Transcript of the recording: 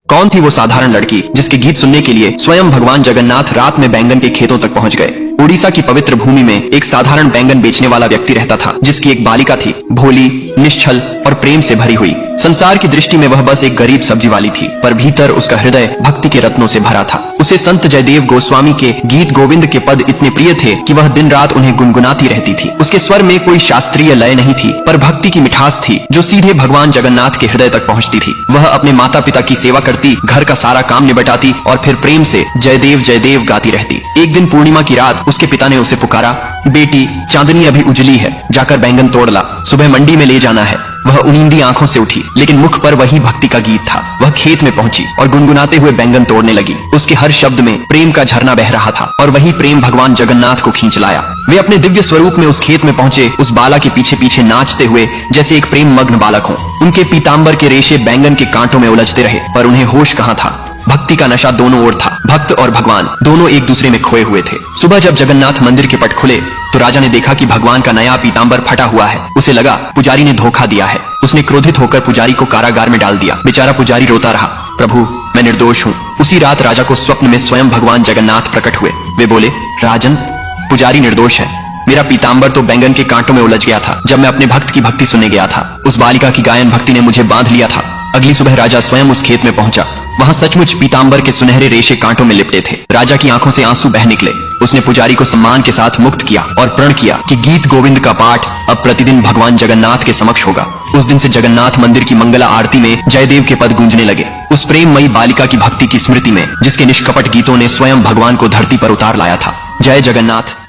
कौन थी वो साधारण लड़की जिसके गीत सुनने के लिए स्वयं भगवान जगन्नाथ रात में बैंगन के खेतों तक पहुंच गए। उड़ीसा की पवित्र भूमि में एक साधारण बैंगन बेचने वाला व्यक्ति रहता था, जिसकी एक बालिका थी, भोली, निश्छल और प्रेम से भरी हुई। संसार की दृष्टि में वह बस एक गरीब सब्जी वाली थी, पर भीतर उसका हृदय भक्ति के रत्नों से भरा था। उसे संत जयदेव गोस्वामी के गीत गोविंद के पद इतने प्रिय थे कि वह दिन रात उन्हें गुनगुनाती रहती थी। उसके स्वर में कोई शास्त्रीय लय नहीं थी, पर भक्ति की मिठास थी जो सीधे भगवान जगन्नाथ के हृदय तक पहुंचती थी। वह अपने माता पिता की सेवा करती, घर का सारा काम निबटाती और फिर प्रेम से जयदेव गाती रहती। एक दिन पूर्णिमा की रात उसके पिता ने उसे पुकारा, बेटी, चांदनी अभी उजली है, जाकर बैंगन तोड़ ला, सुबह मंडी में ले जाना है। वह उनींदी आंखों से उठी, लेकिन मुख पर वही भक्ति का गीत था। वह खेत में पहुंची और गुनगुनाते हुए बैंगन तोड़ने लगी। उसके हर शब्द में प्रेम का झरना बह रहा था और वही प्रेम भगवान जगन्नाथ को खींच लाया। वे अपने दिव्य स्वरूप में उस खेत में पहुंचे, उस बाला के पीछे पीछे नाचते हुए जैसे एक प्रेम मग्न बालक हो। उनके पीतांबर के रेशे बैंगन के कांटों में उलझते रहे, पर उन्हें होश कहाँ था। भक्ति का नशा दोनों ओर था। भक्त और भगवान दोनों एक दूसरे में खोए हुए थे। सुबह जब जगन्नाथ मंदिर के पट खुले तो राजा ने देखा कि भगवान का नया पीतांबर फटा हुआ है। उसे लगा पुजारी ने धोखा दिया है। उसने क्रोधित होकर पुजारी को कारागार में डाल दिया। बेचारा पुजारी रोता रहा, प्रभु, मैं निर्दोष हूँ। उसी रात राजा को स्वप्न में स्वयं भगवान जगन्नाथ प्रकट हुए। वे बोले, राजन, पुजारी निर्दोष है। मेरा पीतांबर तो बैंगन के कांटों में उलझ गया था जब मैं अपने भक्त की भक्ति सुनने गया था। उस बालिका की गायन भक्ति ने मुझे बांध लिया था। अगली सुबह राजा स्वयं उस खेत में पहुंचा। वहां सचमुच पीतांबर के सुनहरे रेशे कांटों में लिपटे थे। राजा की आंखों से आंसू बह निकले। उसने पुजारी को सम्मान के साथ मुक्त किया और प्रण किया कि गीत गोविंद का पाठ अब प्रतिदिन भगवान जगन्नाथ के समक्ष होगा। उस दिन से जगन्नाथ मंदिर की मंगला आरती में जयदेव के पद गूंजने लगे, उस प्रेममयी बालिका की भक्ति की स्मृति में जिसके निष्कपट गीतों ने स्वयं भगवान को धरती पर उतार लाया था। जय जगन्नाथ।